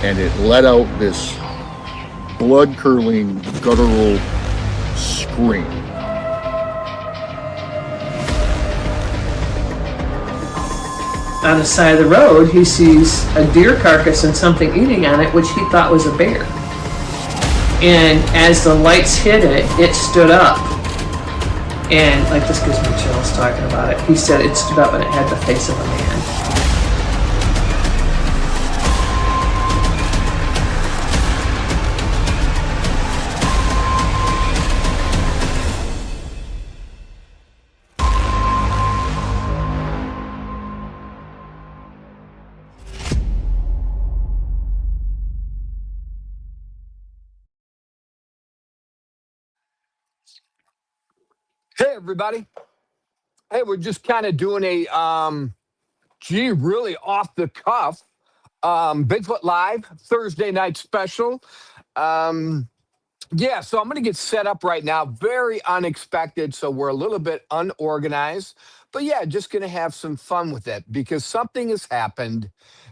and it let out this blood-curdling, guttural scream. On the side of the road, he sees a deer carcass and something eating on it, which he thought was a bear. And as the lights hit it, it stood up. And, like, this gives me chills talking about it. He said it stood up and it had the face of a man. Hey, everybody. Hey, we're just kind of doing a, really off the cuff, Bigfoot Live Thursday night special. Yeah, so I'm going to get set up right now. Very unexpected, so we're a little bit unorganized. But yeah, just going to have some fun with it because something has happened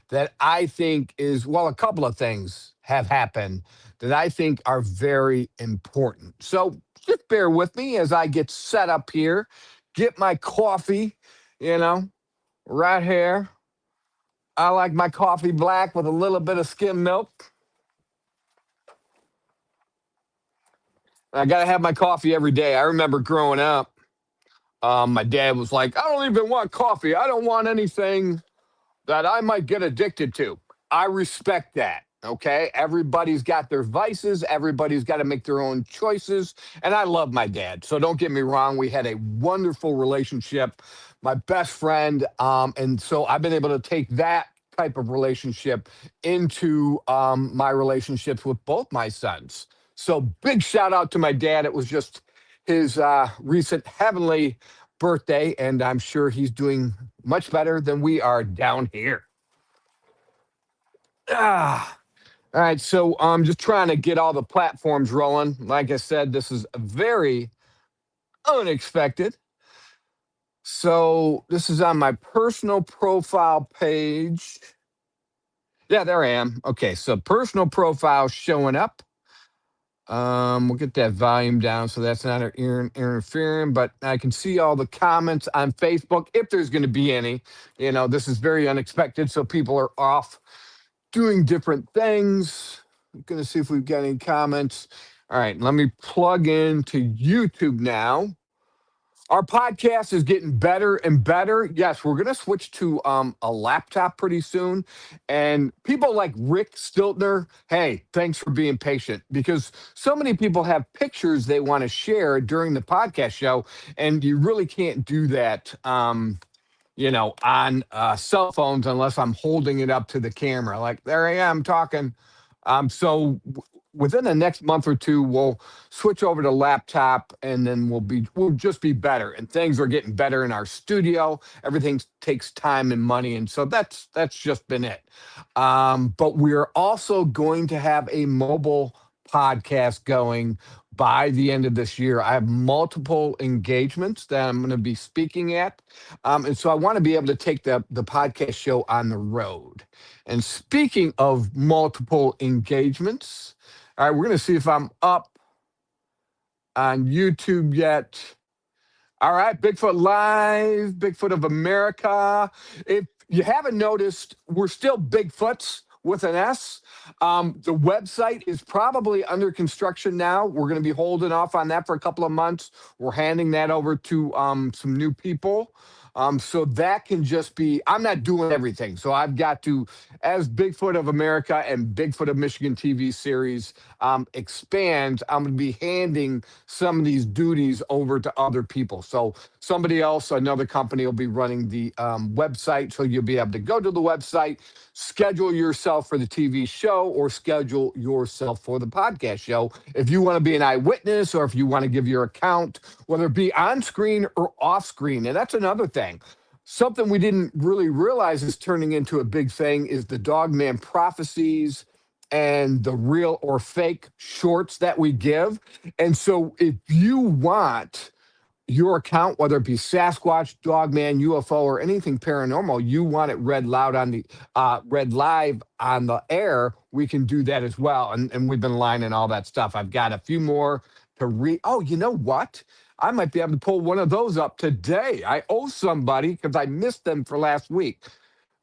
that I think is, well, a couple of things have happened that I think are very important. So just bear with me as I get set up here, get my coffee, right here. I like my coffee black with a little bit of skim milk. I got to have my coffee every day. I remember growing up, my dad was like, I don't even want coffee. I don't want anything that I might get addicted to. I respect that. Okay. Everybody's got their vices. Everybody's got to make their own choices. And I love my dad. So don't get me wrong. We had a wonderful relationship, my best friend. And so I've been able to take that type of relationship into my relationships with both my sons. So big shout out to my dad. It was just his recent heavenly birthday, and I'm sure he's doing much better than we are down here. All right, so I'm just trying to get all the platforms rolling. Like I said, this is very unexpected. So this is on my personal profile page. Yeah, there I am. Okay, so personal profile showing up. We'll get that volume down so that's not interfering, but I can see all the comments on Facebook if there's going to be any. This is very unexpected, so people are off doing different things. I'm going to see if we've got any comments. All right, let me plug into YouTube now. Our podcast is getting better and better. Yes, we're going to switch to a laptop pretty soon. And people like Rick Stiltner, hey, thanks for being patient because so many people have pictures they want to share during the podcast show, and you really can't do that, on cell phones unless I'm holding it up to the camera. Like, there I am talking. So within the next month or two, we'll switch over to laptop, and then we'll just be better. And things are getting better in our studio. Everything takes time and money, and so that's just been it. But we're also going to have a mobile podcast going by the end of this year. I have multiple engagements that I'm going to be speaking at, and so I want to be able to take the podcast show on the road. And speaking of multiple engagements, all right, we're going to see if I'm up on YouTube yet. All right, Bigfoot Live, Bigfoot of America. If you haven't noticed, we're still Bigfoots with an S. The website is probably under construction now. We're going to be holding off on that for a couple of months. We're handing that over to some new people. So that can just be, I'm not doing everything. So I've got to, as Bigfoot of America and Bigfoot of Michigan TV series expands, I'm going to be handing some of these duties over to other people. So somebody else, another company will be running the website. So you'll be able to go to the website, schedule yourself for the TV show, or schedule yourself for the podcast show. If you want to be an eyewitness or if you want to give your account, whether it be on screen or off screen. And that's another thing. Something we didn't really realize is turning into a big thing is the Dogman prophecies and the real or fake shorts that we give. And so if you want your account, whether it be Sasquatch, Dogman, UFO, or anything paranormal, you want it read live on the air, we can do that as well. And we've been lining all that stuff. I've got a few more to read. Oh, you know what? I might be able to pull one of those up today. I owe somebody because I missed them for last week.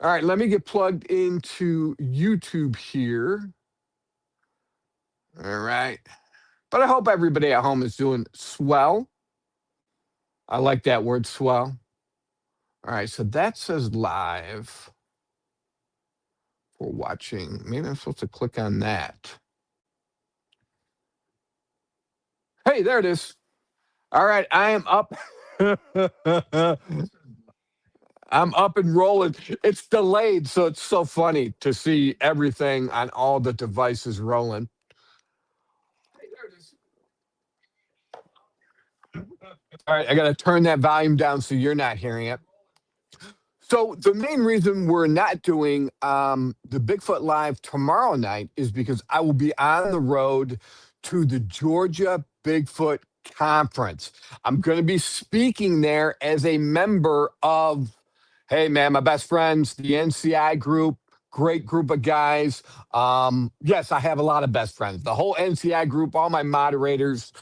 All right, let me get plugged into YouTube here. All right. But I hope everybody at home is doing swell. I like that word, swell. All right, so that says live for watching. Maybe I'm supposed to click on that. Hey, there it is. All right, I am up. I'm up and rolling. It's delayed, so it's so funny to see everything on all the devices rolling. Hey, there it is. All right, I got to turn that volume down so you're not hearing it. So the main reason we're not doing the Bigfoot Live tomorrow night is because I will be on the road to the Georgia Bigfoot Conference. I'm going to be speaking there as a member of, hey man, my best friends, the NCI group, great group of guys. Yes, I have a lot of best friends. The whole NCI group, all my moderators,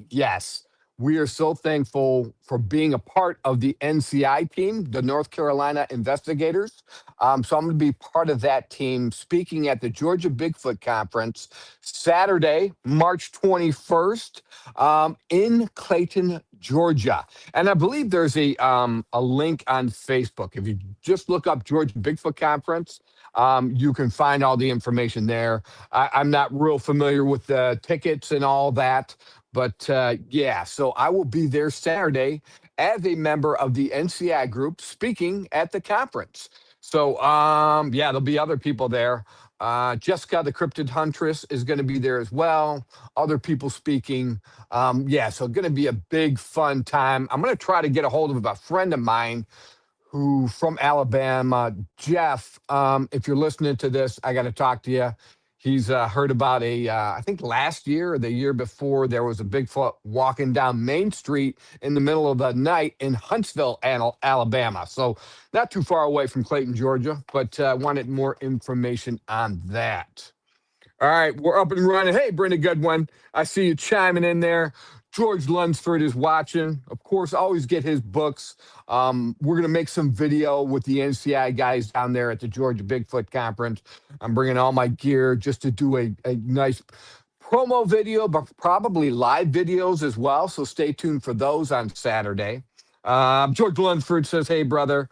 yes. We are so thankful for being a part of the NCI team, the North Carolina Investigators. So I'm going to be part of that team speaking at the Georgia Bigfoot Conference Saturday, March 21st, in Clayton, Georgia. And I believe there's a link on Facebook. If you just look up Georgia Bigfoot Conference, you can find all the information there. I'm not real familiar with the tickets and all that. But yeah, so I will be there Saturday as a member of the NCI group speaking at the conference. So yeah, there'll be other people there. Jessica, the cryptid huntress, is going to be there as well. Other people speaking. Yeah, so going to be a big fun time. I'm going to try to get a hold of a friend of mine who from Alabama, Jeff. If you're listening to this, I got to talk to you. He's heard about I think last year or the year before, there was a Bigfoot walking down Main Street in the middle of the night in Huntsville, Alabama. So not too far away from Clayton, Georgia, but wanted more information on that. All right, we're up and running. Hey, Brenda Goodwin, I see you chiming in there. George Lunsford is watching. Of course, always get his books. We're going to make some video with the NCI guys down there at the Georgia Bigfoot Conference. I'm bringing all my gear just to do a nice promo video, but probably live videos as well. So stay tuned for those on Saturday. George Lunsford says, hey, brother.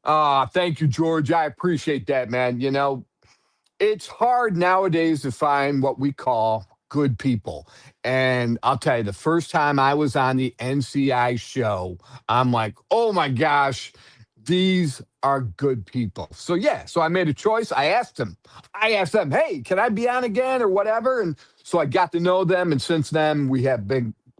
Thank you, George. I appreciate that, man. You know, it's hard nowadays to find what we call good people. And I'll tell you, the first time I was on the NCI show, I'm like, oh my gosh, these are good people. So yeah, so I made a choice. I asked them, hey, can I be on again or whatever? And so I got to know them. And since then we have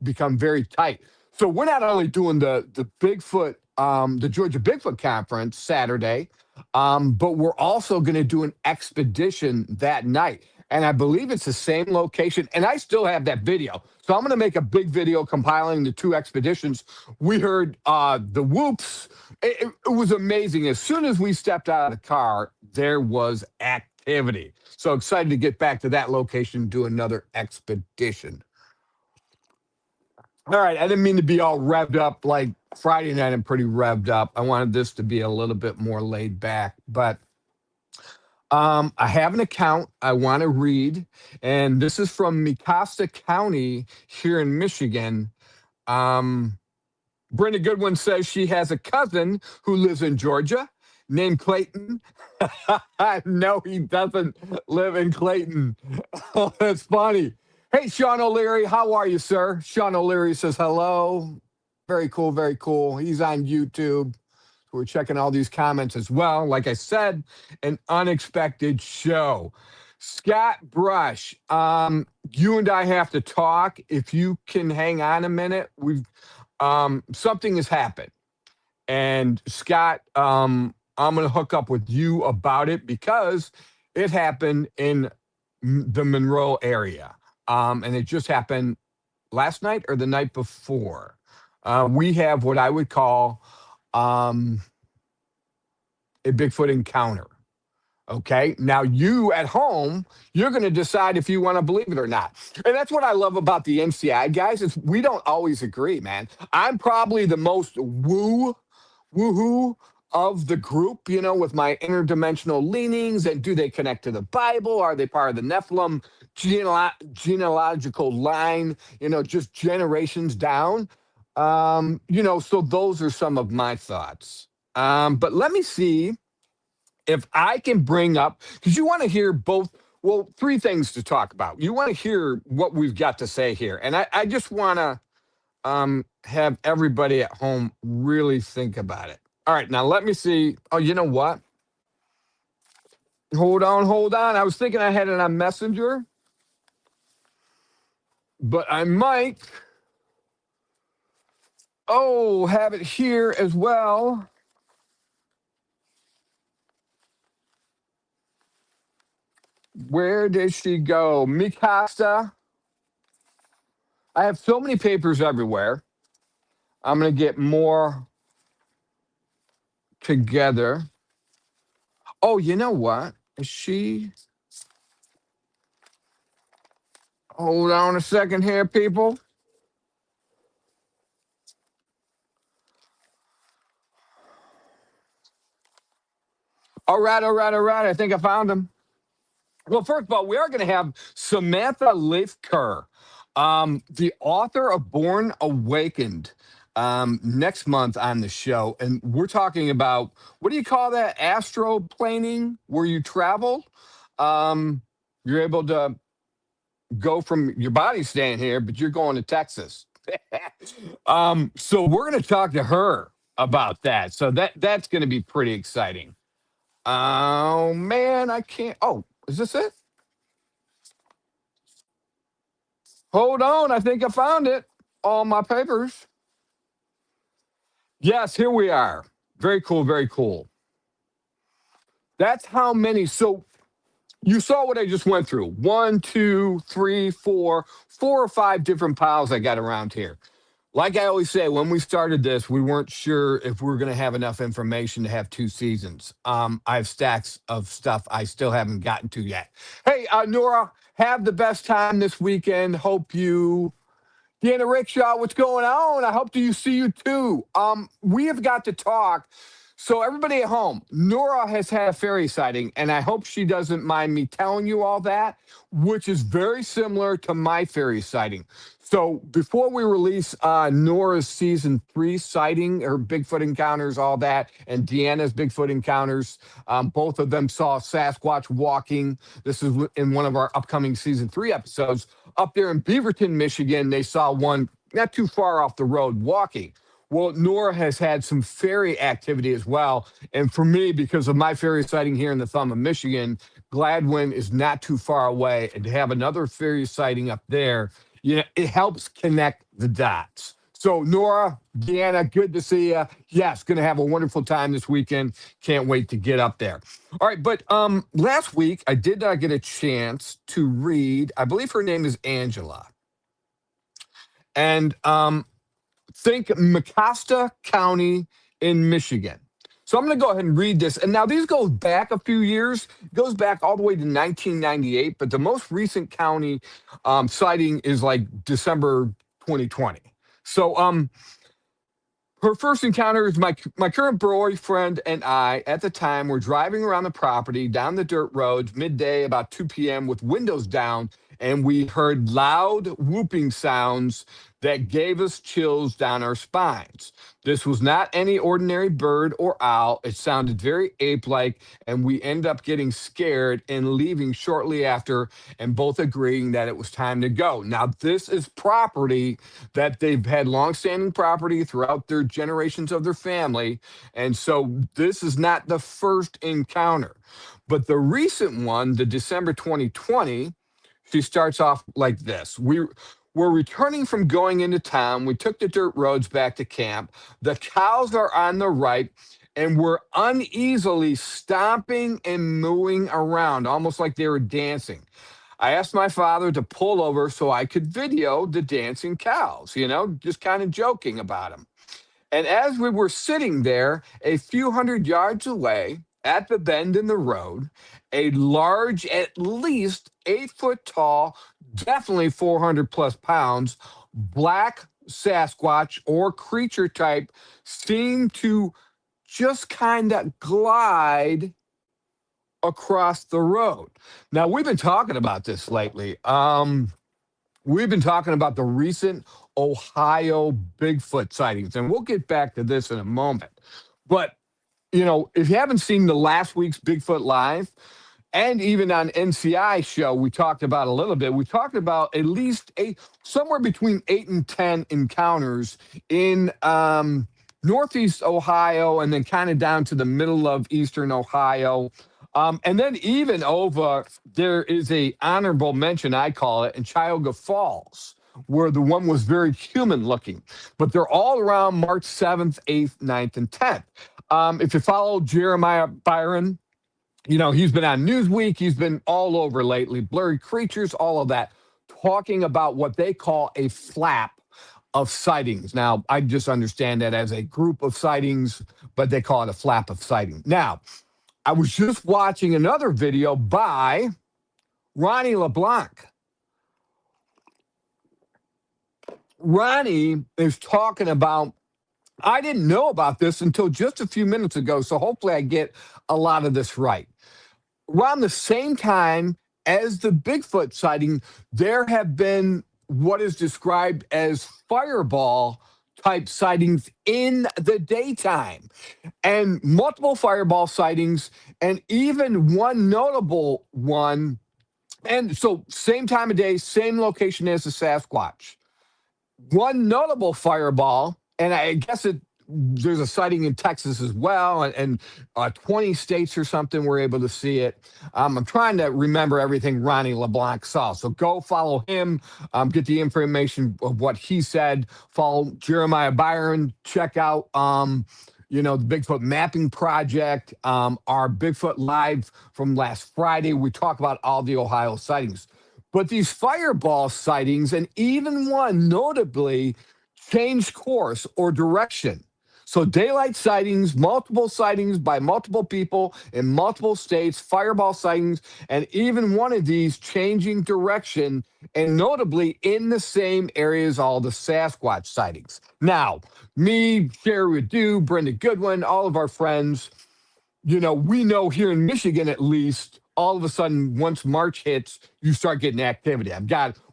become very tight. So we're not only doing the Bigfoot, the Georgia Bigfoot Conference Saturday, but we're also going to do an expedition that night. And I believe it's the same location. And I still have that video. So I'm going to make a big video compiling the two expeditions. We heard the whoops. It was amazing. As soon as we stepped out of the car, there was activity. So excited to get back to that location, do another expedition. All right. I didn't mean to be all revved up like Friday night. I'm pretty revved up. I wanted this to be a little bit more laid back. But I have an account I want to read, and this is from Mecosta County here in Michigan. Brenda Goodwin says she has a cousin who lives in Georgia named Clayton. No, he doesn't live in Clayton. Oh, that's funny. Hey, Sean O'Leary, how are you, sir? Sean O'Leary says hello. Very cool, very cool. He's on YouTube. We're checking all these comments as well. Like I said, an unexpected show. Scott Brush, you and I have to talk. If you can hang on a minute, something has happened. And Scott, I'm going to hook up with you about it because it happened in the Monroe area. And it just happened last night or the night before. we have what I would call a Bigfoot encounter. Okay. Now, you at home, you're going to decide if you want to believe it or not. And that's what I love about the MCI guys is we don't always agree, man. I'm probably the most woohoo of the group, with my interdimensional leanings. And do they connect to the Bible? Are they part of the Nephilim genealogical line, just generations down? So those are some of my thoughts. But let me see if I can bring up, because you want to hear both, well, three things to talk about. You want to hear what we've got to say here. And I just want to have everybody at home really think about it. All right, now let me see. Oh, you know what? Hold on. I was thinking I had it on Messenger, but I might, have it here as well. Where did she go? Mikasa. I have so many papers everywhere. I'm going to get more together. Oh, you know what? Is she? Hold on a second here, people. All right. I think I found him. Well, first of all, we are going to have Samantha Leifker, the author of Born Awakened, next month on the show. And we're talking about, what do you call that? Astroplaning, where you travel. You're able to go from your body staying here, but you're going to Texas. So we're going to talk to her about that. So that's going to be pretty exciting. Oh, man, I can't. Oh, is this it? Hold on. I think I found it. All my papers. Yes, here we are. Very cool. Very cool. That's how many. So you saw what I just went through. 1, 2, 3, 4 or 5 different piles I got around here. Like I always say, when we started this, we weren't sure if we were going to have enough information to have 2 seasons. I have stacks of stuff I still haven't gotten to yet. Hey, Nora, have the best time this weekend. Hope you, Deanna Rickshaw, what's going on? I hope to see you too. We have got to talk. So everybody at home, Nora has had a fairy sighting, and I hope she doesn't mind me telling you all that, which is very similar to my fairy sighting. So before we release Nora's season 3 sighting, her Bigfoot encounters, all that, and Deanna's Bigfoot encounters, both of them saw Sasquatch walking. This is in one of our upcoming season 3 episodes. Up there in Beaverton, Michigan, they saw one not too far off the road walking. Well, Nora has had some fairy activity as well. And for me, because of my fairy sighting here in the thumb of Michigan, Gladwin is not too far away. And to have another fairy sighting up there, it helps connect the dots. So, Nora, Deanna, good to see you. Yes, going to have a wonderful time this weekend. Can't wait to get up there. All right, but last week, I did not get a chance to read, I believe her name is Angela. And think Mecosta County in Michigan. So I'm going to go ahead and read this. And now these go back a few years. It goes back all the way to 1998, but the most recent county sighting is like December 2020. So her first encounter is my current boyfriend and I, at the time, were driving around the property, down the dirt roads, midday, about 2 p.m., with windows down, and we heard loud whooping sounds that gave us chills down our spines. This was not any ordinary bird or owl. It sounded very ape-like, and we ended up getting scared and leaving shortly after, and both agreeing that it was time to go. Now, this is property that they've had longstanding property throughout their generations of their family, and so this is not the first encounter. But the recent one, the December 2020, she starts off like this. We're returning from going into town. We took the dirt roads back to camp. The cows are on the right, and we're uneasily stomping and mooing around, almost like they were dancing. I asked my father to pull over so I could video the dancing cows, just kind of joking about them. And as we were sitting there, a few hundred yards away at the bend in the road, a large, at least 8 foot tall, definitely 400 plus pounds, black Sasquatch or creature type seemed to just kind of glide across the road. Now, we've been talking about this lately. We've been talking about the recent Ohio Bigfoot sightings, and we'll get back to this in a moment. But, if you haven't seen the last week's Bigfoot Live, and even on NCI show, we talked about a little bit. We talked about at least somewhere between 8 and 10 encounters in Northeast Ohio, and then kind of down to the middle of Eastern Ohio. And then even over, there is a honorable mention, I call it, in Cuyahoga Falls, where the one was very human looking. But they're all around March 7th, 8th, 9th, and 10th. If you follow Jeremiah Byron, he's been on Newsweek. He's been all over lately. Blurry Creatures, all of that, talking about what they call a flap of sightings. Now, I just understand that as a group of sightings, but they call it a flap of sightings. Now, I was just watching another video by Ronnie LeBlanc. Ronnie is talking about, I didn't know about this until just a few minutes ago, so hopefully I get a lot of this right. Around the same time as the Bigfoot sighting, there have been what is described as fireball type sightings in the daytime, and multiple fireball sightings, and even one notable one. And so same time of day, same location as the Sasquatch. One notable fireball, and I guess there's a sighting in Texas as well, and 20 states or something were able to see it. I'm trying to remember everything Ronnie LeBlanc saw. So go follow him, get the information of what he said. Follow Jeremiah Byron. Check out, the Bigfoot Mapping Project, our Bigfoot Live from last Friday. We talk about all the Ohio sightings. But these fireball sightings, and even one notably, changed course or direction. So daylight sightings, multiple sightings by multiple people in multiple states, fireball sightings, and even one of these changing direction, and notably in the same areas all the Sasquatch sightings. Now, me, Sherry Adu, Brenda Goodwin, all of our friends, we know here in Michigan at least, all of a sudden, once March hits, you start getting activity.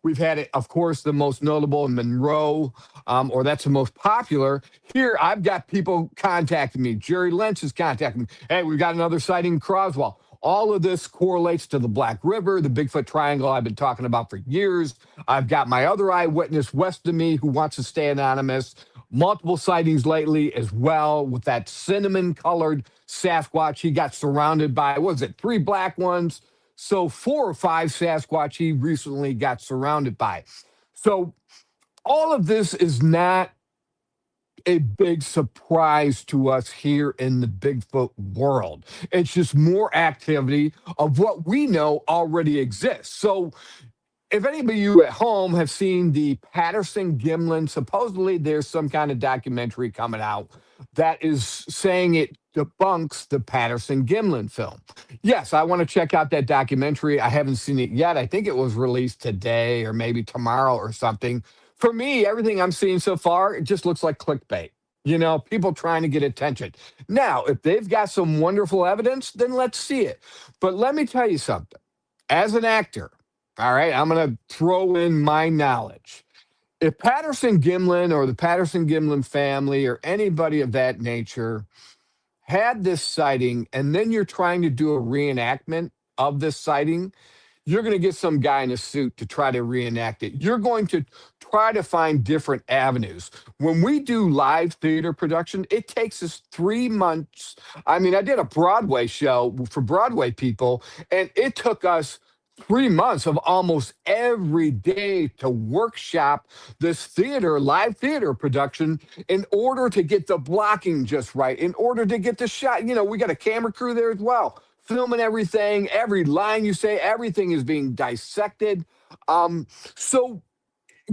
We've had it, of course, the most notable in Monroe, or that's the most popular. Here, I've got people contacting me. Jerry Lynch is contacting me. Hey, we've got another sighting in Croswell. All of this correlates to the Black River, the Bigfoot Triangle I've been talking about for years. I've got my other eyewitness west of me who wants to stay anonymous. Multiple sightings lately as well with that cinnamon-colored Sasquatch. He got surrounded by, 3 black ones? So 4 or 5 Sasquatch he recently got surrounded by. So all of this is not a big surprise to us here in the Bigfoot world. It's just more activity of what we know already exists. So if any of you at home have seen the Patterson Gimlin, supposedly there's some kind of documentary coming out that is saying it debunks the Patterson Gimlin film. Yes, I want to check out that documentary. I haven't seen it yet. I think it was released today or maybe tomorrow or something. For me, everything I'm seeing so far, it just looks like clickbait. People trying to get attention. Now, if they've got some wonderful evidence, then let's see it. But let me tell you something. As an actor, all right, I'm going to throw in my knowledge. If Patterson Gimlin or the Patterson Gimlin family or anybody of that nature had this sighting, and then you're trying to do a reenactment of this sighting, you're going to get some guy in a suit to try to reenact it. You're going to try to find different avenues. When we do live theater production, it takes us 3 months. I did a Broadway show for Broadway people, and it took us 3 months of almost every day to workshop this live theater production in order to get the blocking just right, in order to get the shot. We got a camera crew there as well. filming everything, every line you say, everything is being dissected. So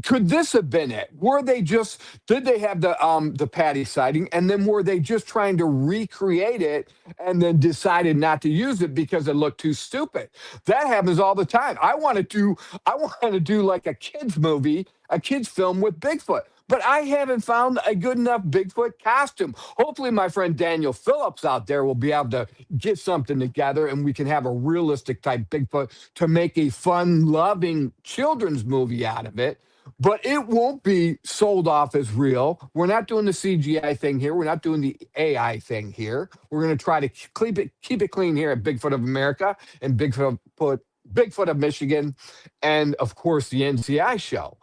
could this have been it? Were they just did they have the Patty sighting, and then were they just trying to recreate it and then decided not to use it because it looked too stupid? That happens all the time. I want to do like a kids movie, a kids film with Bigfoot. But I haven't found a good enough Bigfoot costume. Hopefully, my friend Daniel Phillips out there will be able to get something together and we can have a realistic type Bigfoot to make a fun, loving children's movie out of it, but it won't be sold off as real. We're not doing the CGI thing here. We're not doing the AI thing here. We're going to try to keep it clean here at Bigfoot of America and Bigfoot of Michigan, and of course the NCI show.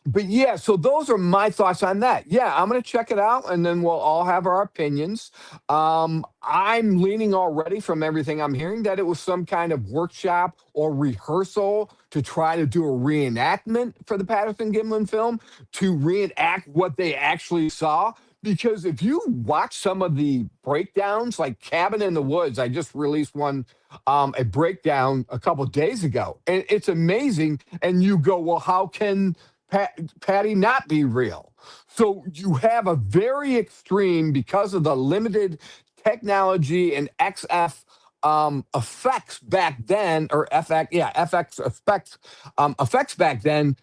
But yeah, so those are my thoughts on that. Yeah, I'm going to check it out and then we'll all have our opinions. I'm leaning already from everything I'm hearing that it was some kind of workshop or rehearsal to try to do a reenactment for the Patterson Gimlin film, to reenact what they actually saw. Because if you watch some of the breakdowns, like Cabin in the Woods, I just released one, a breakdown a couple days ago, and it's amazing. And you go, well, how can Patty not be real? So you have a very extreme, because of the limited technology and XF effects back then, or FX effects back then.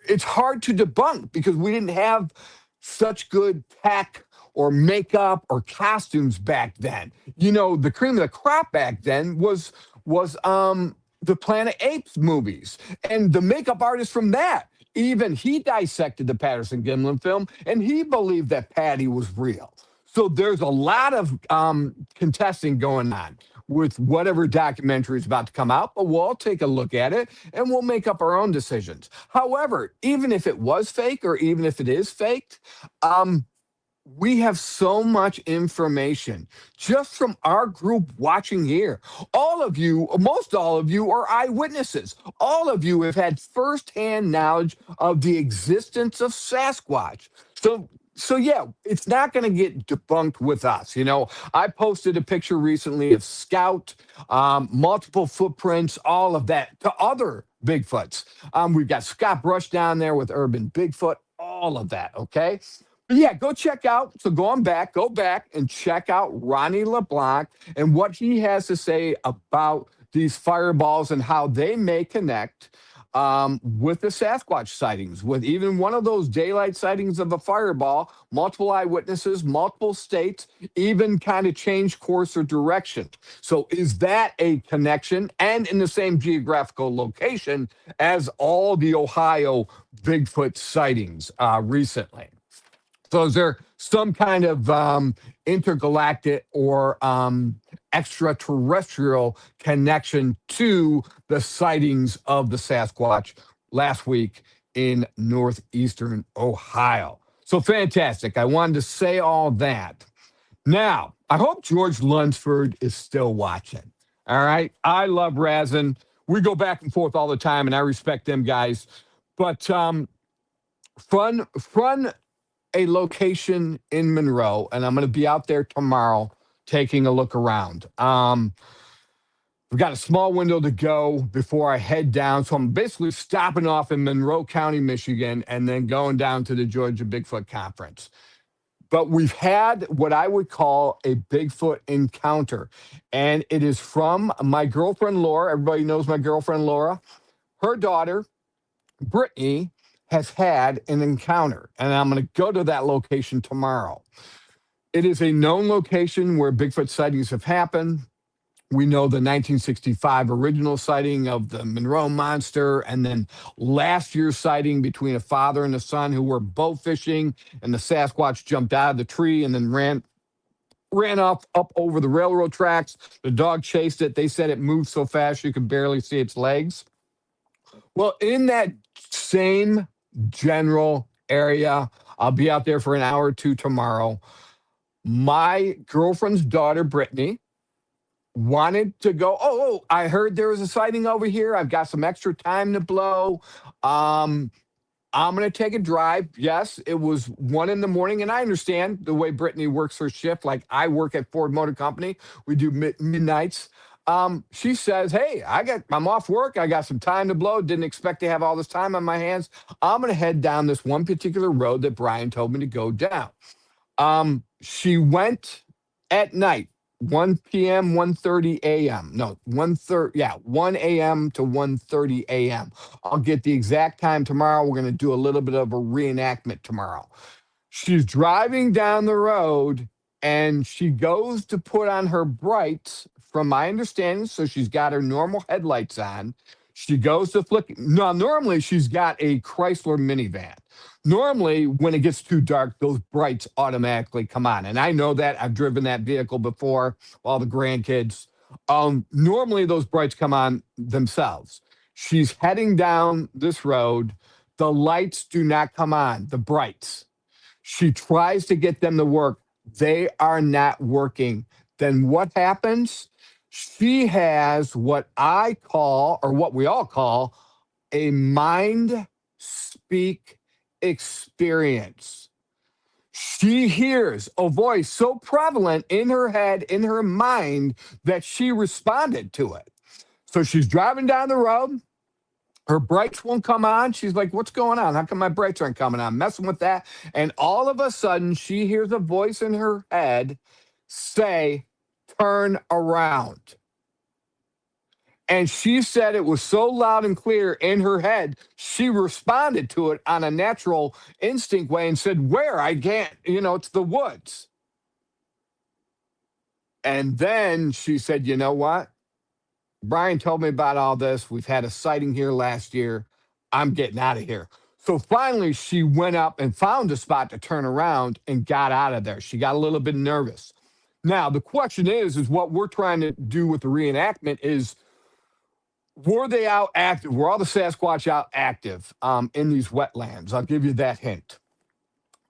It's hard to debunk because we didn't have such good tech or makeup or costumes back then. You know, the cream of the crop back then was the Planet Apes movies, and the makeup artist from that, even he dissected the Patterson Gimlin film, and he believed that Patty was real. So there's a lot of contesting going on with whatever documentary is about to come out, but we'll all take a look at it and we'll make up our own decisions. However, even if it was fake or even if it is faked, we have so much information just from our group watching here. All of you, most all of you, are eyewitnesses. All of you have had firsthand knowledge of the existence of Sasquatch. So yeah, it's not going to get debunked with us. You know, I posted a picture recently of Scout, multiple footprints, all of that, to other Bigfoots. We've got Scott Brush down there with Urban Bigfoot, all of that, okay? But yeah, go back and check out Ronnie LeBlanc and what he has to say about these fireballs and how they may connect with the Sasquatch sightings, with even one of those daylight sightings of a fireball, multiple eyewitnesses, multiple states, even kind of change course or direction. So is that a connection, and in the same geographical location as all the Ohio Bigfoot sightings recently? So is there some kind of intergalactic or extraterrestrial connection to the sightings of the Sasquatch last week in northeastern Ohio? So fantastic. I wanted to say all that. Now, I hope George Lunsford is still watching. All right. I love Razin. We go back and forth all the time, and I respect them guys. But fun a location in Monroe, and I'm going to be out there tomorrow taking a look around. We've got a small window to go before I head down, so I'm basically stopping off in Monroe County, Michigan, and then going down to the Georgia Bigfoot Conference. But we've had what I would call a Bigfoot encounter, and it is from my girlfriend, Laura. Everybody knows my girlfriend, Laura. Her daughter, Brittany, has had an encounter, and I'm going to go to that location tomorrow. It is a known location where Bigfoot sightings have happened. We know the 1965 original sighting of the Monroe Monster, and then last year's sighting between a father and a son who were both fishing, and the Sasquatch jumped out of the tree and then ran off up over the railroad tracks. The dog chased it. They said it moved so fast you could barely see its legs. Well, in that same general area, I'll be out there for an hour or two tomorrow. My girlfriend's daughter, Brittany, wanted to go, I heard there was a sighting over here. I've got some extra time to blow. I'm going to take a drive. Yes, it was 1 a.m. And I understand the way Brittany works her shift. Like I work at Ford Motor Company. We do midnights. She says, hey, I'm off work. I got some time to blow. Didn't expect to have all this time on my hands. I'm going to head down this one particular road that Bryan told me to go down. She went at night, 1 p.m., 1:30 a.m. No, 1:30, yeah, 1 a.m. to 1:30 a.m. I'll get the exact time tomorrow. We're going to do a little bit of a reenactment tomorrow. She's driving down the road and she goes to put on her brights, from my understanding. So she's got her normal headlights on. She goes to flick. Now, normally she's got a Chrysler minivan. Normally, when it gets too dark, those brights automatically come on. And I know that. I've driven that vehicle before, all the grandkids. Normally, those brights come on themselves. She's heading down this road. The lights do not come on, the brights. She tries to get them to work. They are not working. Then what happens? She has what I call, or what we all call, a mind speak experience. She hears a voice so prevalent in her head, in her mind, that she responded to it. So she's driving down the road. Her brights won't come on. She's like, what's going on? How come my brights aren't coming on? Messing with that. And all of a sudden, she hears a voice in her head say, turn around. And she said it was so loud and clear in her head, she responded to it on a natural instinct way and said, where? I can't, it's the woods. And then she said, you know what? Bryan told me about all this. We've had a sighting here last year. I'm getting out of here. So finally, she went up and found a spot to turn around and got out of there. She got a little bit nervous. Now, the question is what we're trying to do with the reenactment is, were they out active? Were all the Sasquatch out active in these wetlands? I'll give you that hint.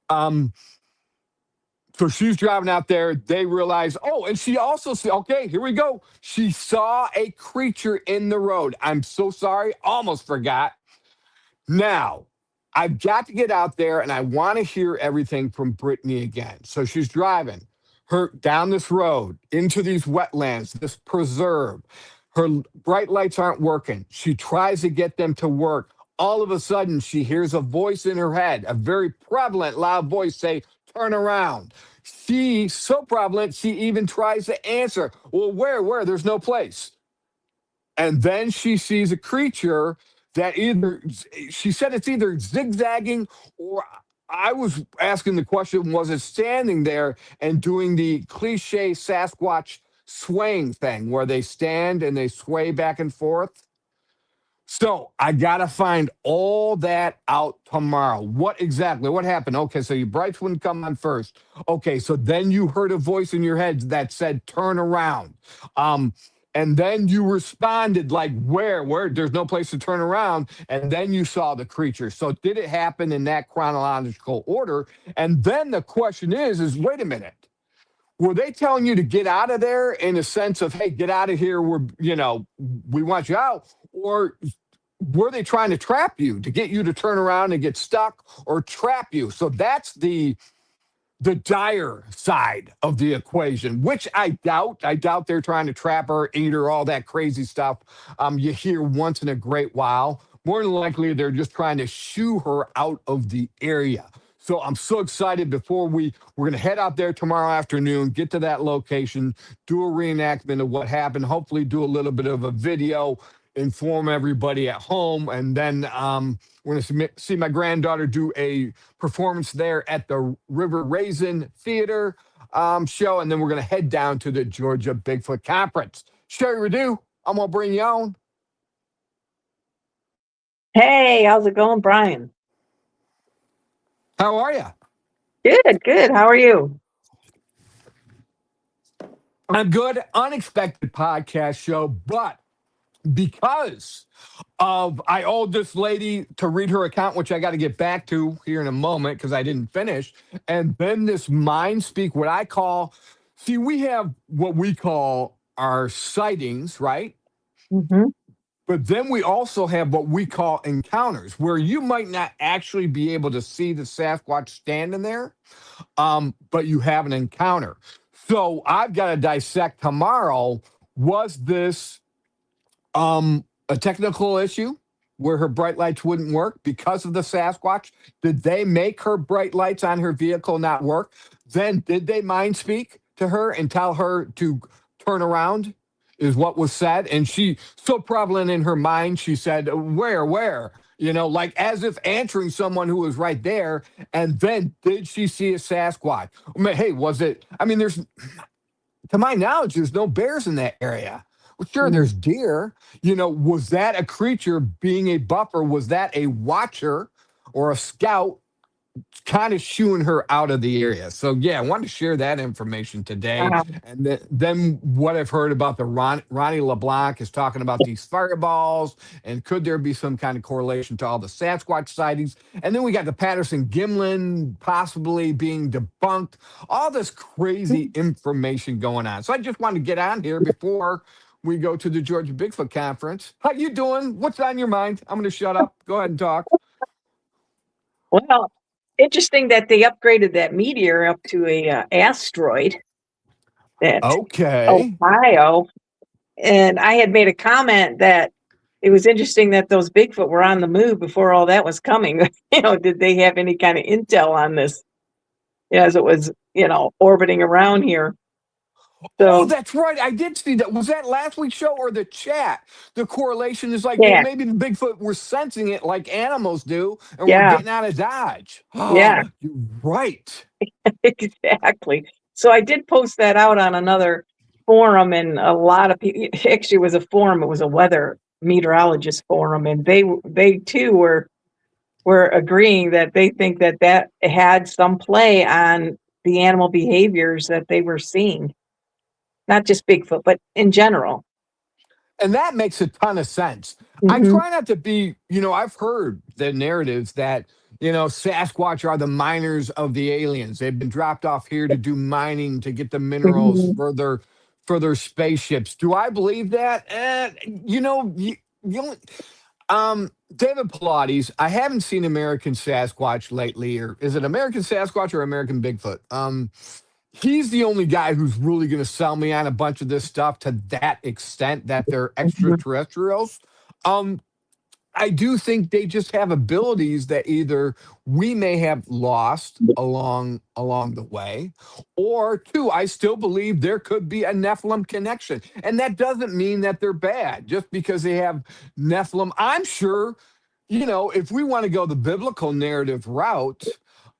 So she's driving out there. They realize, and she also said, okay, here we go. She saw a creature in the road. I'm so sorry. Almost forgot. Now, I've got to get out there and I want to hear everything from Brittany again. So she's driving her down this road into these wetlands, this preserve. Her bright lights aren't working. She tries to get them to work. All of a sudden, she hears a voice in her head, a very prevalent, loud voice say, turn around. She's so prevalent, she even tries to answer. Well, where? There's no place. And then she sees a creature that she said it's either zigzagging, or I was asking the question, was it standing there and doing the cliche Sasquatch swaying thing where they stand and they sway back and forth? So I got to find all that out tomorrow. What happened? Okay, so your brights wouldn't come on first. Okay, so then you heard a voice in your head that said, turn around. And then you responded like, where? There's no place to turn around. And then you saw the creature. So did it happen in that chronological order? And then the question is wait a minute. Were they telling you to get out of there in a sense of, hey, get out of here, we want you out? Or were they trying to trap you, to get you to turn around and get stuck, or trap you? So that's the dire side of the equation, which I doubt. I doubt they're trying to trap her, eat her, all that crazy stuff you hear once in a great while. More than likely, they're just trying to shoo her out of the area. So I'm so excited. We're going to head out there tomorrow afternoon, get to that location, do a reenactment of what happened, hopefully do a little bit of a video, inform everybody at home, and then we're going to see my granddaughter do a performance there at the River Raisin Theater show, and then we're going to head down to the Georgia Bigfoot Conference. Sherry Redu, I'm going to bring you on. Hey, how's it going, Bryan? How are you? Good. How are you? I'm good. Unexpected podcast show, but because I owed this lady to read her account, which I got to get back to here in a moment because I didn't finish. And then this mind speak, we have what we call our sightings, right? Mm-hmm. But then we also have what we call encounters, where you might not actually be able to see the Sasquatch standing there, but you have an encounter. So I've got to dissect tomorrow. Was this a technical issue where her bright lights wouldn't work because of the Sasquatch? Did they make her bright lights on her vehicle not work? Then did they mind speak to her and tell her to turn around? Is what was said. And she, so prevalent in her mind, she said, where? You know, like as if answering someone who was right there. And then did she see a Sasquatch? I mean, hey, was it? I mean, there's, to my knowledge, there's no bears in that area. Well, sure, Mm. there's deer. You know, was that a creature being a buffer? Was that a watcher or a scout kind of shooing her out of the area? So, yeah, I wanted to share that information today. Wow. And then what I've heard about the Ronnie LeBlanc is talking about these fireballs, and could there be some kind of correlation to all the Sasquatch sightings? And then we got the Patterson Gimlin possibly being debunked, all this crazy information going on. So I just wanted to get on here before we go to the Georgia Bigfoot Conference. How you doing? What's on your mind? I'm going to shut up. Go ahead and talk. Well, interesting that they upgraded that meteor up to a asteroid at Okay. Ohio. And I had made a comment that it was interesting that those Bigfoot were on the move before all that was coming. Did they have any kind of intel on this as it was, orbiting around here? Oh, So, that's right. I did see that. Was that last week's show or the chat? The correlation is like, well, yeah, maybe the Bigfoot were sensing it like animals do, and we're yeah, getting out of Dodge. yeah, Oh, you're right. exactly. So I did post that out on another forum, and a lot of people, actually it was a forum, it was a weather meteorologist forum, and they too were agreeing that they think that had some play on the animal behaviors that they were seeing, not just Bigfoot, but in general. And that makes a ton of sense. I Hmm. try not to be, I've heard the narratives that, Sasquatch are the miners of the aliens. They've been dropped off here to do mining to get the minerals Hmm. for their spaceships. Do I believe that? David Pilates, I haven't seen American Sasquatch lately, or is it American Sasquatch or American Bigfoot? He's the only guy who's really going to sell me on a bunch of this stuff to that extent that they're extraterrestrials. Um, I do think they just have abilities that either we may have lost along the way, or two, I still believe there could be a Nephilim connection, and that doesn't mean that they're bad just because they have Nephilim. I'm sure, if we want to go the biblical narrative route,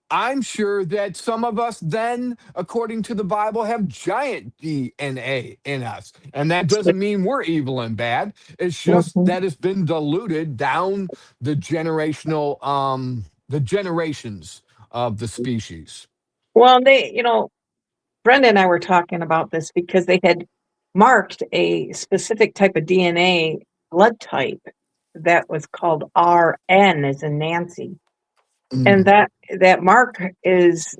I'm sure that some of us then, according to the Bible, have giant DNA in us. And that doesn't mean we're evil and bad. It's just that it's been diluted down the generations of the species. Well, Brenda and I were talking about this because they had marked a specific type of DNA blood type that was called RN, as in Nancy. And Mm, that mark is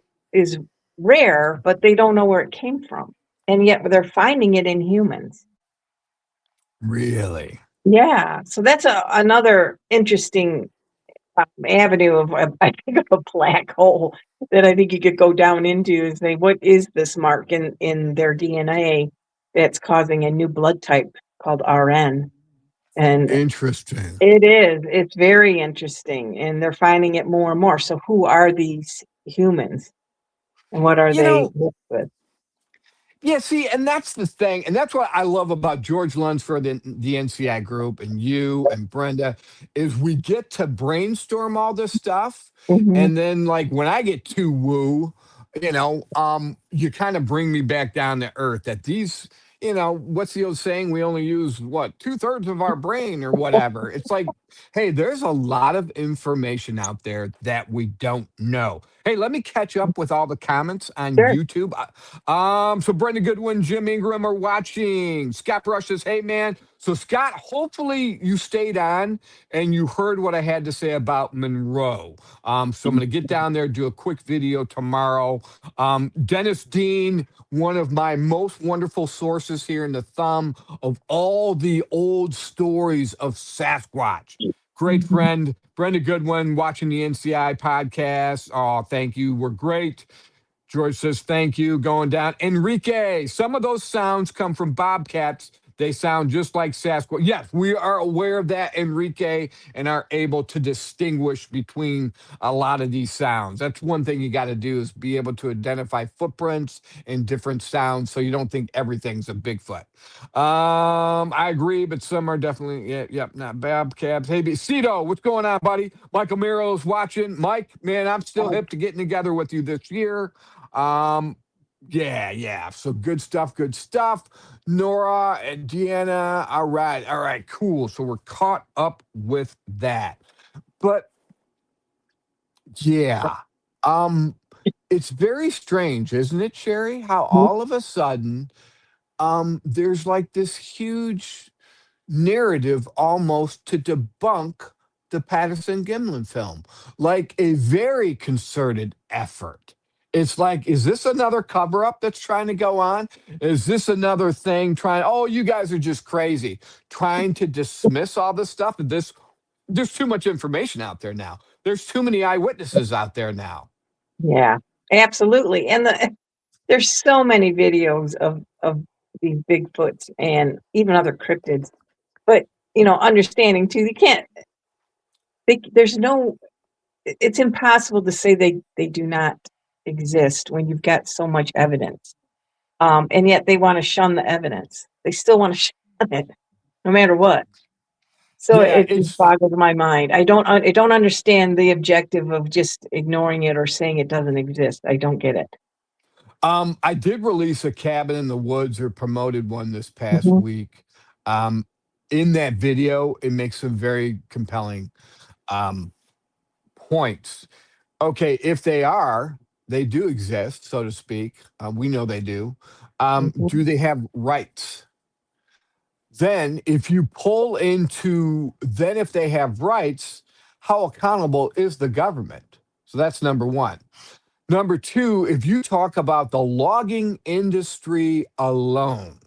rare, but they don't know where it came from. And yet they're finding it in humans. really? Yeah. So that's another interesting avenue of, I think, of a black hole that I think you could go down into and say, what is this mark in their DNA that's causing a new blood type called RN? And Interesting. it's very interesting, and they're finding it more and more. So who are these humans and what are You they know, mixed with? Yeah, see, and that's the thing, and that's what I love about George Lunsford and the NCI group, and you and Brenda, is we get to brainstorm all this stuff, Hmm. and then like when I get too woo, you kind of bring me back down to earth. That these, what's the old saying? We only use what 2/3 of our brain or whatever. It's like, hey, there's a lot of information out there that we don't know. Hey, let me catch up with all the comments on Sure. YouTube. So Brenda Goodwin, Jim Ingram are watching. Scott Brush says, "Hey man." So Scott, hopefully you stayed on and you heard what I had to say about Monroe. So I'm going to get down there, do a quick video tomorrow. Dennis Dean, one of my most wonderful sources here in the thumb of all the old stories of Sasquatch. Great friend, Brenda Goodwin, watching the NCI podcast. Oh, thank you. We're great. George says, thank you. Going down. Enrique, some of those sounds come from bobcats. They sound just like Sasquatch. Yes, we are aware of that, Enrique, and are able to distinguish between a lot of these sounds. That's one thing you got to do is be able to identify footprints and different sounds so you don't think everything's a Bigfoot. I agree, but some are definitely, not bobcats. Hey, Cito, what's going on, buddy? Michael Miro's watching. Mike, man, I'm still hip to getting together with you this year. Yeah. So good stuff. Nora and Deanna. All right, cool. So we're caught up with that. But yeah, it's very strange, isn't it, Sherry? How all of a sudden, there's like this huge narrative almost to debunk the Patterson Gimlin film, like a very concerted effort. It's like, is this another cover up that's trying to go on? Is this another thing trying, oh, you guys are just crazy, trying to dismiss all this stuff? There's too much information out there now. There's too many eyewitnesses out there now. Yeah, absolutely. And there's so many videos of these Bigfoots and even other cryptids. But understanding too, there's no, it's impossible to say they do not exist when you've got so much evidence. And yet they want to shun the evidence. They still want to shun it, no matter what. So Yeah, it just boggles my mind. I don't understand the objective of just ignoring it or saying it doesn't exist. I don't get it. I did release a cabin in the woods or promoted one this past Mhm. week. In that video, it makes some very compelling points. Okay, if they do exist, so to speak. We know they do. Mhm. Do they have rights? Then, if you pull into, then if they have rights, how accountable is the government? So that's number one. Number two, if you talk about the logging industry alone,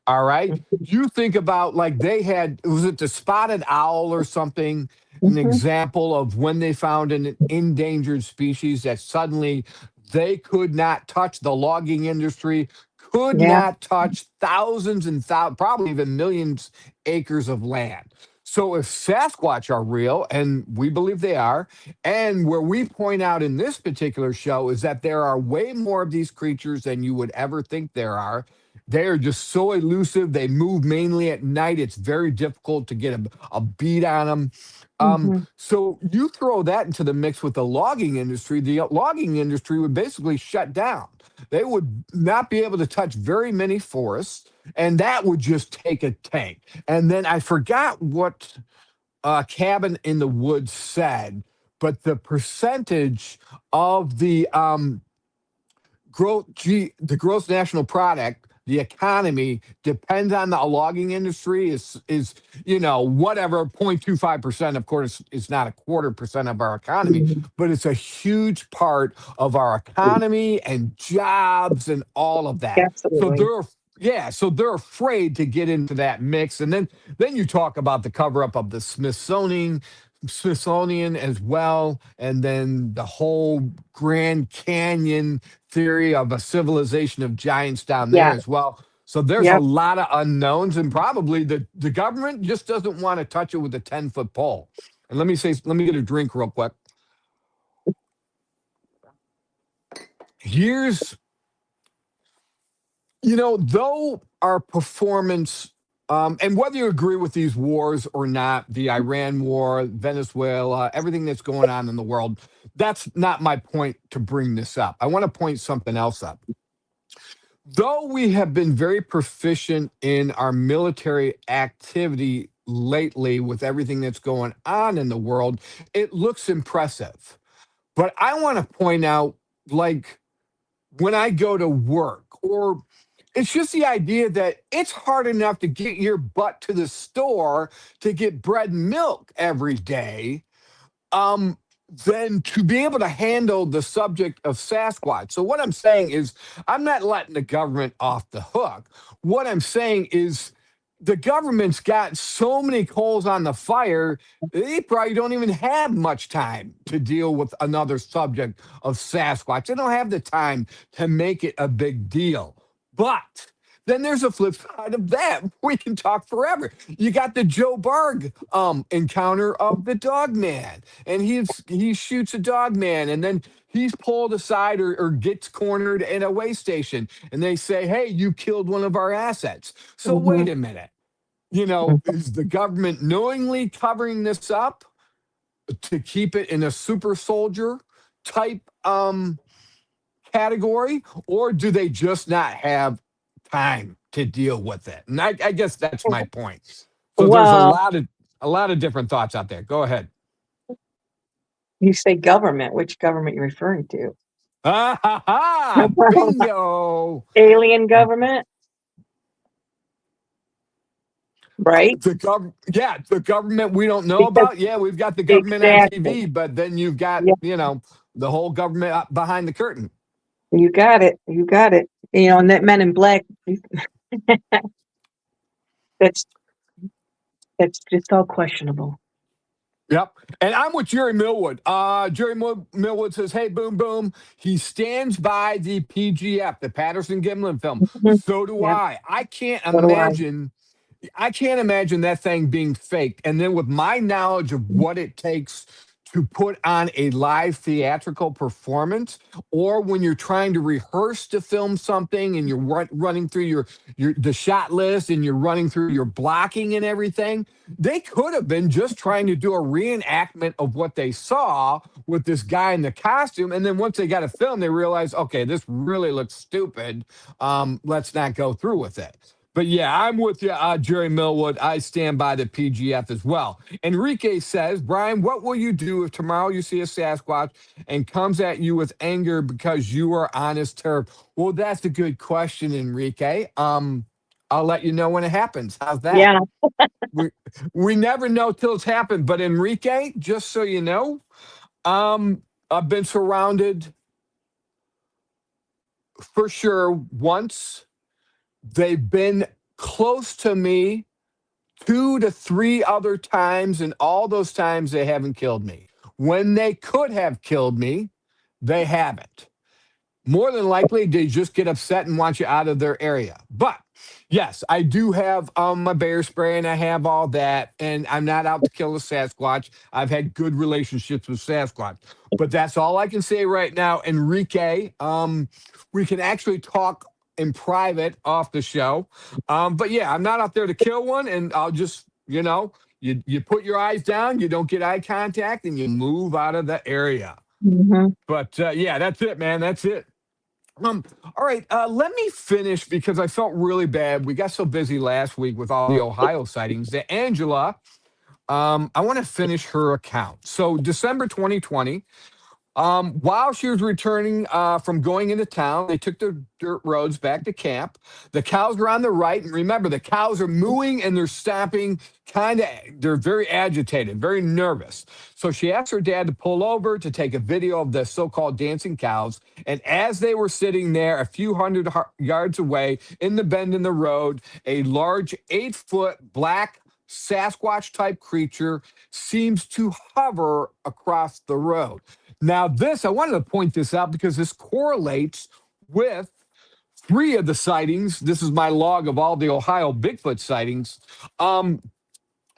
all right, you think about like they had, was it the spotted owl or something? An Mhm. example of when they found an endangered species that suddenly they could not touch, the logging industry could Yeah. not touch thousands and thousands, probably even millions acres of land. So if Sasquatch are real, and we believe they are, and where we point out in this particular show is that there are way more of these creatures than you would ever think there are. They are just so elusive. They move mainly at night. It's very difficult to get a beat on them. Mhm. So you throw that into the mix with the logging industry, the logging industry would basically shut down. They would not be able to touch very many forests, and that would just take a tank. And then I forgot what Cabin in the Woods said, but the percentage of the the gross national product, the economy depends on the logging industry is whatever 0.25%. Of course, it's not a quarter percent of our economy, Mhm. but it's a huge part of our economy and jobs and all of that. So Absolutely. they're afraid to get into that mix. And then you talk about the cover up of the Smithsonian as well, and then the whole Grand Canyon theory of a civilization of giants down there Yeah. as well. So there's a Yep. lot of unknowns, and probably the government just doesn't want to touch it with a 10-foot pole. And let me get a drink real quick. Here's, though our performance, and whether you agree with these wars or not, the Iran war, Venezuela, everything that's going on in the world, that's not my point to bring this up. I want to point something else up. Though we have been very proficient in our military activity lately with everything that's going on in the world, it looks impressive. But I want to point out, like, when I go to work, or it's just the idea that it's hard enough to get your butt to the store to get bread and milk every day, um, than to be able to handle the subject of Sasquatch. So what I'm saying is, I'm not letting the government off the hook. What I'm saying is, the government's got so many coals on the fire, they probably don't even have much time to deal with another subject of Sasquatch. They don't have the time to make it a big deal. But then there's a flip side of that. We can talk forever. You got the Joe Barg encounter of the dog man, and he shoots a dog man, and then he's pulled aside or gets cornered in a way station, and they say, "Hey, you killed one of our assets." So Mhm. wait a minute. Is the government knowingly covering this up to keep it in a super soldier type category, or do they just not have time to deal with it? And I guess that's my point. So there's a Well, lot of different thoughts out there. Go ahead. you say government, which government you referring to? Ah ha ha! Bingo. Alien government, right? Yeah, the government we don't know Because about. Yeah, we've got the government on exactly. TV, but then you've got Yeah, the whole government behind the curtain. you got it. You got it. And that Men in Black, that's that's just all questionable. Yep. And I'm with Jerry Millwood. Millwood says, "Hey, boom, boom. He stands by the PGF, the Patterson Gimlin film. Mhm. So do Yep. I. I can't So do I. imagine. I can't imagine that thing being faked. And then with my knowledge of what it takes to put on a live theatrical performance, or when you're trying to rehearse to film something and you're running through your the shot list and you're running through your blocking and everything, they could have been just trying to do a reenactment of what they saw with this guy in the costume. And then once they got a film, they realized, okay, this really looks stupid. Let's not go through with it. But yeah, I'm with you, Jerry Millwood. I stand by the PGF as well. Enrique says, "Brian, what will you do if tomorrow you see a Sasquatch and comes at you with anger because you are on his turf?" Well, that's a good question, Enrique. I'll let you know when it happens. How's that? Yeah. We we never know till it's happened. But Enrique, just so you know, I've been surrounded for sure once. They've been close to me 2 to 3 other times, and all those times they haven't killed me. When they could have killed me, they haven't. More than likely, they just get upset and want you out of their area. But yes, I do have my bear spray and I have all that, and I'm not out to kill a Sasquatch. I've had good relationships with Sasquatch, but that's all I can say right now. Enrique, we can actually talk in private off the show. But yeah, I'm not out there to kill one, and I'll just, you put your eyes down, you don't get eye contact, and you move out of the area. Hmm. But yeah, that's it, man. That's it. All right, let me finish because I felt really bad. We got so busy last week with all the Ohio sightings that Angela, I want to finish her account. So December 2020, while she was returning from going into town, they took the dirt roads back to camp. The cows were on the right. And remember, the cows are mooing and they're stomping, they're very agitated, very nervous. So she asked her dad to pull over to take a video of the so called dancing cows. And as they were sitting there, a few hundred yards away in the bend in the road, a large 8-foot black Sasquatch type creature seems to hover across the road. Now, I wanted to point this out because this correlates with 3 of the sightings. This is my log of all the Ohio Bigfoot sightings.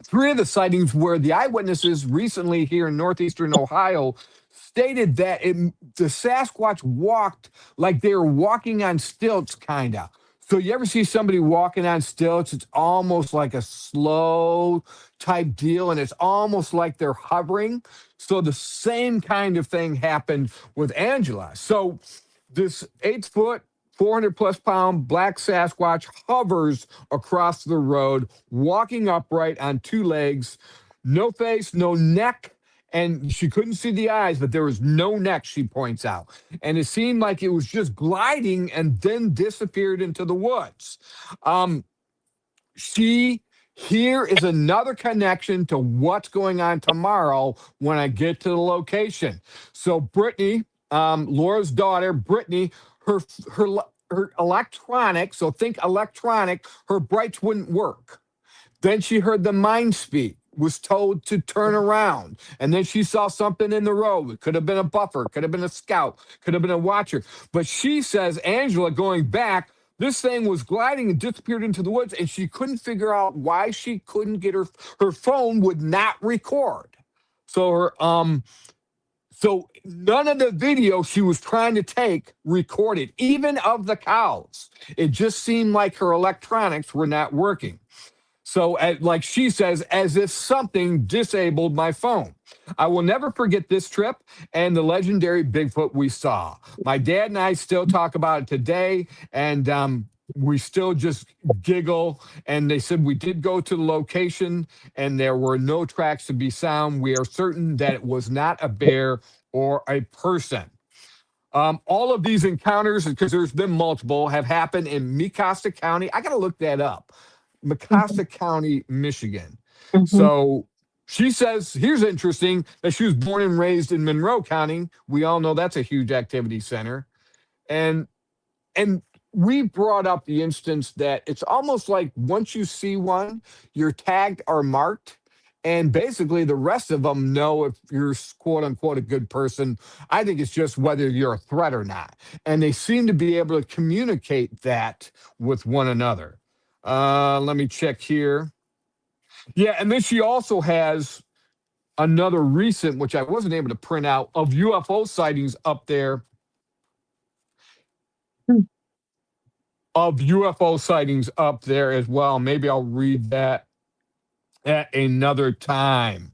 3 of the sightings where the eyewitnesses recently here in northeastern Ohio stated that the Sasquatch walked like they were walking on stilts, kind of. So you ever see somebody walking on stilts? It's almost like a slow type deal, and it's almost like they're hovering. So the same kind of thing happened with Angela. So this 8-foot, 400 plus pound black Sasquatch hovers across the road, walking upright on 2 legs, no face, no neck, and she couldn't see the eyes, but there was no neck, she points out. And it seemed like it was just gliding and then disappeared into the woods. Um, she Here is another connection to what's going on tomorrow when I get to the location. So Brittany, Laura's daughter, Brittany, her her her electronic, so think electronic, her brights wouldn't work. Then she heard the mind speak, was told to turn around. And then she saw something in the road. It could have been a buffer, could have been a scout, could have been a watcher. But she says, Angela, going back, this thing was gliding and disappeared into the woods, and she couldn't figure out why she couldn't get her phone would not record. So so none of the video she was trying to take recorded, even of the cows. It just seemed like her electronics were not working. So, like she says, as if something disabled my phone. I will never forget this trip and the legendary Bigfoot we saw. My dad and I still talk about it today, and we still just giggle. And they said we did go to the location, and there were no tracks to be found. We are certain that it was not a bear or a person. All of these encounters, because there's been multiple, have happened in Mecosta County. I got to look that up. Mecosta County, Michigan. So she says, here's interesting, that she was born and raised in Monroe County. We all know that's a huge activity center. And we brought up the instance that it's almost like once you see one, you're tagged or marked. And basically, the rest of them know if you're quote unquote a good person. I think it's just whether you're a threat or not. And they seem to be able to communicate that with one another. Let me check here. Yeah, and then she also has another recent, which I wasn't able to print out, of UFO sightings up there. Of UFO sightings up there as well. Maybe I'll read that at another time.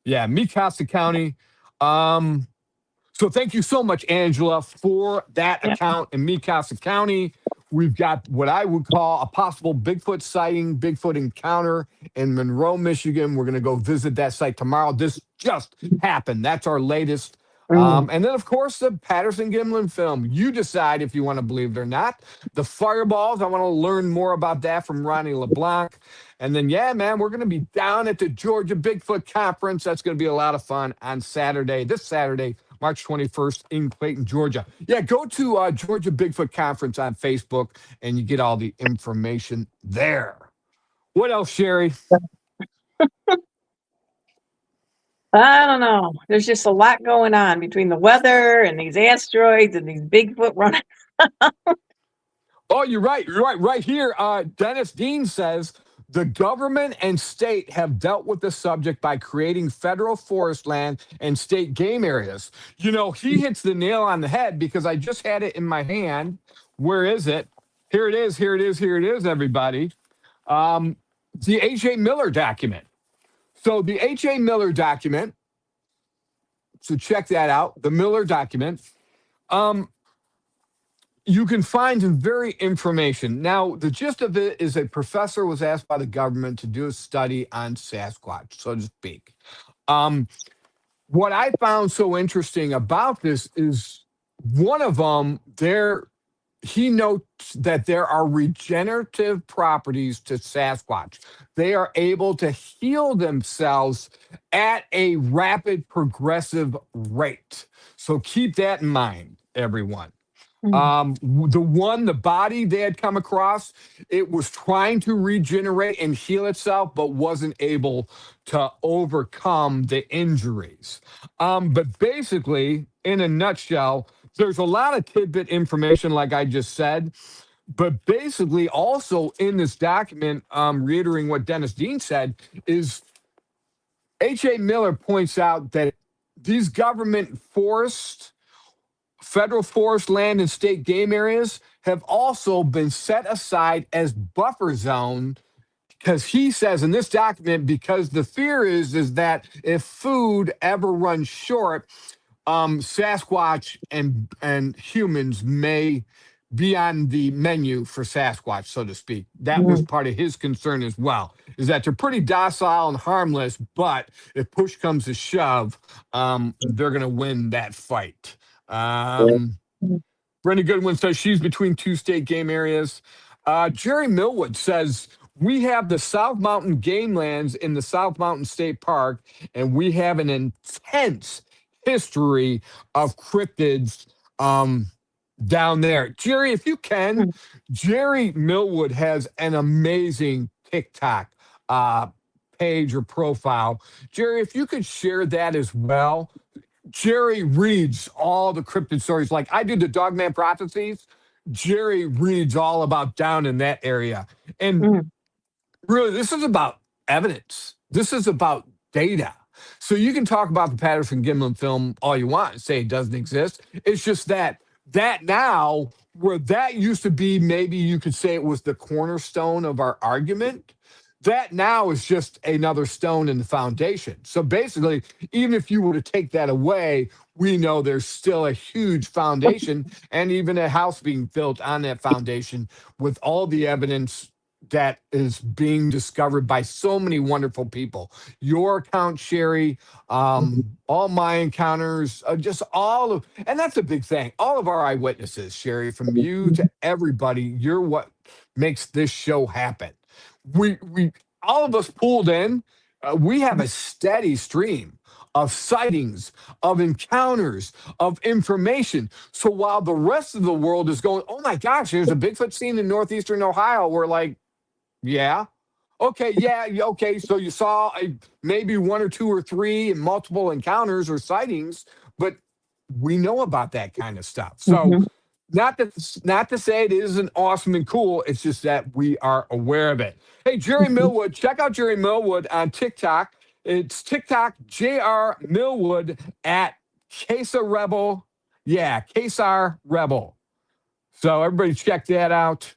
Yeah, Mecosta County. So thank you so much, Angela, for that account in Mecosta County. We've got what I would call a possible Bigfoot sighting, Bigfoot encounter in Monroe, Michigan. We're going to go visit that site tomorrow. This just happened. That's our latest. And then, of course, the Patterson-Gimlin film. You decide if you want to believe it or not. The fireballs, I want to learn more about that from Ronnie LeBlanc. And then, yeah, man, we're going to be down at the Georgia Bigfoot Conference. That's going to be a lot of fun on Saturday, this Saturday, March 21st in Clayton, Georgia. Yeah, go to Georgia Bigfoot Conference on Facebook, and you get all the information there. What else, Sherry? I don't know. There's just a lot going on between the weather and these asteroids and these Bigfoot running. Oh, you're right. You're right. Right here, Dennis Dean says the government and state have dealt with the subject by creating federal forest land and state game areas. You know, he hits the nail on the head because I just had it in my hand. Where is it? Here it is. Here it is. Here it is, everybody. The H.A. Miller document. So the H.A. Miller document, so check that out, the Miller document. You can find some very information. Now, the gist of it is a professor was asked by the government to do a study on Sasquatch, so to speak. What I found so interesting about this is one of them, he notes that there are regenerative properties to Sasquatch. They are able to heal themselves at a rapid progressive rate. So keep that in mind, everyone. The body they had come across, it was trying to regenerate and heal itself, but wasn't able to overcome the injuries. But basically, in a nutshell, there's a lot of tidbit information, like I just said. But basically, also in this document, reiterating what Dennis Dean said, is H.A. Miller points out that these government forests, federal forest land and state game areas have also been set aside as buffer zone because he says in this document, because the fear is that if food ever runs short, Sasquatch and humans may be on the menu for Sasquatch, so to speak. That was part of his concern as well, is that they're pretty docile and harmless, but if push comes to shove, they're going to win that fight. Brenda Goodwin says she's between two state game areas. Jerry Millwood says we have the South Mountain game lands in the South Mountain State Park, and we have an intense history of cryptids down there. Jerry, if you can, Jerry Millwood has an amazing TikTok page or profile. Jerry, if you could share that as well. Jerry reads all the cryptid stories. Like I do the Dogman Prophecies. Jerry reads all about down in that area. And really, this is about evidence. This is about data. So you can talk about the Patterson-Gimlin film all you want and say it doesn't exist. It's just that now, where that used to be, maybe you could say it was the cornerstone of our argument, that now is just another stone in the foundation. So basically, even if you were to take that away, we know there's still a huge foundation and even a house being built on that foundation with all the evidence that is being discovered by so many wonderful people. Your account, Sherry, all my encounters, just all of, and that's a big thing. All of our eyewitnesses, Sherry, from you to everybody, you're what makes this show happen. We all of us pulled in. We have a steady stream of sightings, of encounters, of information. So while the rest of the world is going, oh my gosh, there's a Bigfoot scene in northeastern Ohio, we're like, yeah. Okay, yeah, okay. So you saw maybe one or two or three and multiple encounters or sightings, but we know about that kind of stuff. So not to say it isn't awesome and cool, it's just that we are aware of it. Hey, Jerry Millwood, check out Jerry Millwood on TikTok. It's TikTok JR Millwood at Quesar Rebel. Yeah, Quesar Rebel. So everybody check that out.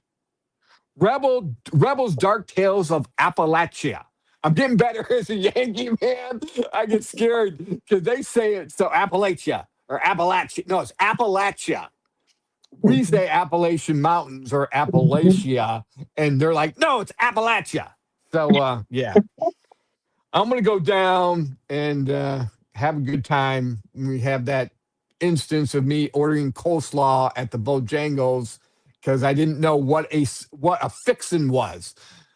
Rebel's Dark Tales of Appalachia. I'm getting better as a Yankee man. I get scared because they say it so Appalachia or Appalachia. No, it's Appalachia. We say Appalachian Mountains or Appalachia, and they're like, no, it's Appalachia. So yeah, I'm gonna go down and have a good time. We have that instance of me ordering coleslaw at the Bojangles because I didn't know what a fixin' was.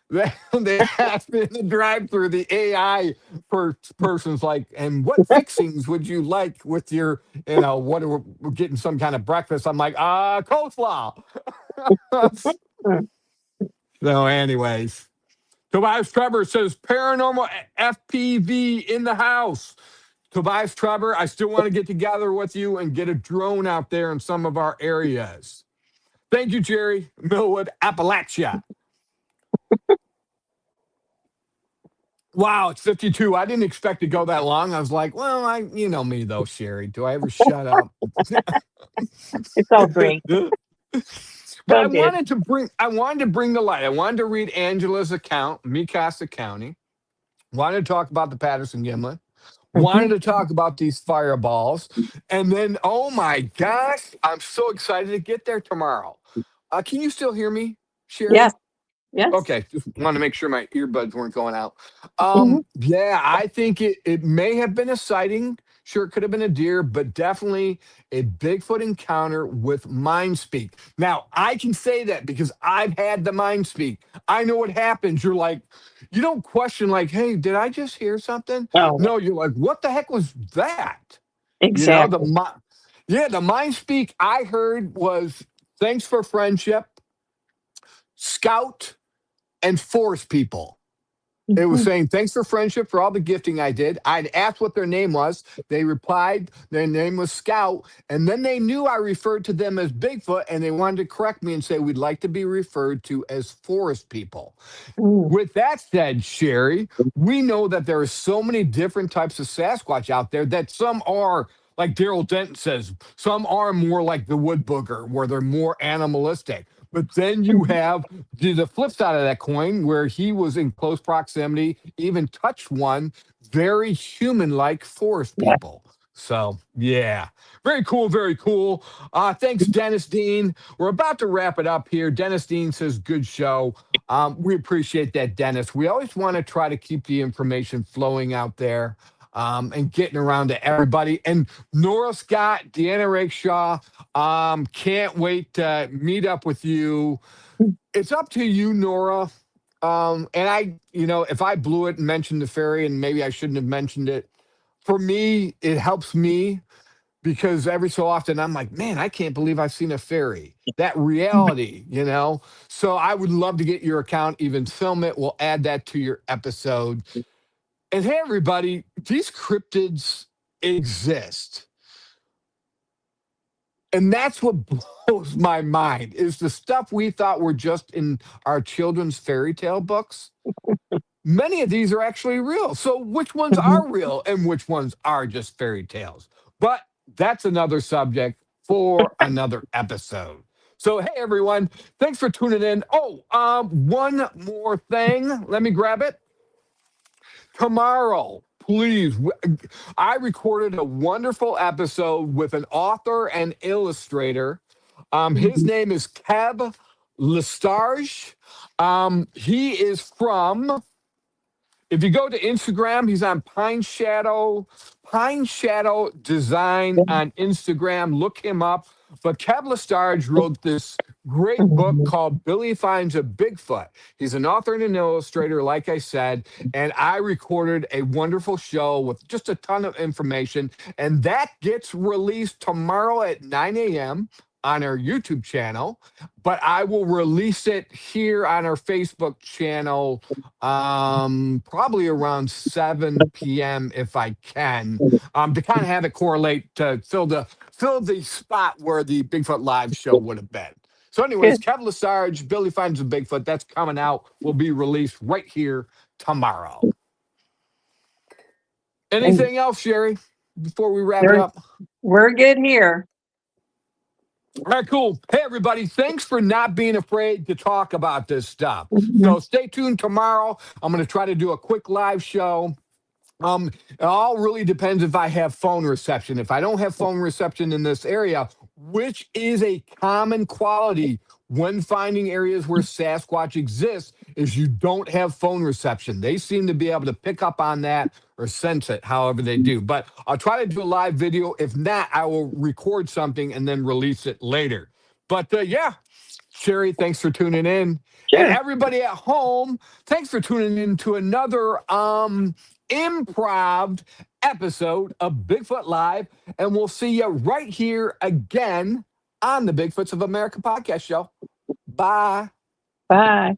They asked me in the drive-through, the AI person's like, and what fixings would you like with your, what are we're getting some kind of breakfast? I'm like, coleslaw. So anyways, Tobias Trevor says, paranormal FPV in the house. Tobias Trevor, I still want to get together with you and get a drone out there in some of our areas. Thank you, Jerry Millwood, Appalachia. Wow, it's 52. I didn't expect to go that long. I was like, well, you know me though, Sherry. Do I ever shut up? It's all great. But I wanted to bring the light. I wanted to read Angela's account, Mikasa County. Wanted to talk about the Patterson-Gimlin. Wanted to talk about these fireballs. And then, oh my gosh, I'm so excited to get there tomorrow. Can you still hear me, Sherry? Yes. Yes. Okay, just wanted to make sure my earbuds weren't going out. Yeah, I think it may have been a sighting. Sure, it could have been a deer, but definitely a Bigfoot encounter with mind speak. Now, I can say that because I've had the mind speak. I know what happens. You're like, you don't question like, hey, did I just hear something? Oh. No, you're like, what the heck was that? Exactly. The mind speak I heard was thanks for friendship, scout, and forest people. It was saying, thanks for friendship for all the gifting I did. I'd asked what their name was. They replied, their name was Scout. And then they knew I referred to them as Bigfoot, and they wanted to correct me and say, we'd like to be referred to as forest people. With that said, Sherry, we know that there are so many different types of Sasquatch out there that some are, like Daryl Denton says, some are more like the wood booger, where they're more animalistic. But then you have the flip side of that coin, where he was in close proximity, even touched one, very human-like forest people. So, yeah, very cool, very cool. Thanks, Dennis Dean. We're about to wrap it up here. Dennis Dean says, good show. We appreciate that, Dennis. We always want to try to keep the information flowing out there and getting around to everybody. And Nora Scott, Deanna Rakeshaw, can't wait to meet up with you. It's up to you, Nora. And if I blew it and mentioned the ferry, and maybe I shouldn't have mentioned it, for me, it helps me because every so often I'm like, man, I can't believe I've seen a fairy. That reality, So I would love to get your account, even film it. We'll add that to your episode. And hey, everybody, these cryptids exist. And that's what blows my mind is the stuff we thought were just in our children's fairy tale books. Many of these are actually real. So which ones are real and which ones are just fairy tales? But that's another subject for another episode. So, hey, everyone, thanks for tuning in. Oh, one more thing. Let me grab it. Tomorrow, please. I recorded a wonderful episode with an author and illustrator. His name is Kev Lestarge. He is from... If you go to Instagram, he's on Pine Shadow Design on Instagram. Look him up. But Kev Lestarge wrote this great book called Billy Finds a Bigfoot. He's an author and an illustrator, like I said, and I recorded a wonderful show with just a ton of information, and that gets released tomorrow at 9 a.m. on our YouTube channel, but I will release it here on our Facebook channel probably around 7 p.m. if I can, to kind of have it correlate to fill the spot where the Bigfoot Live show would have been. So anyways, Kev Lestarge, Billy Finds a Bigfoot, that's coming out, will be released right here tomorrow. Anything else, Sherry, before we wrap it up? We're good here. All right, cool. Hey, everybody, thanks for not being afraid to talk about this stuff. So stay tuned tomorrow. I'm going to try to do a quick live show. It all really depends if I have phone reception. If I don't have phone reception in this area, which is a common quality when finding areas where Sasquatch exists, is you don't have phone reception. They seem to be able to pick up on that or sense it, however they do. But I'll try to do a live video. If not, I will record something and then release it later. But yeah, Sherry, thanks for tuning in. Sure. And everybody at home, thanks for tuning in to another improv episode of Bigfoot Live. And we'll see you right here again on the Bigfoots of America podcast show. Bye. Bye.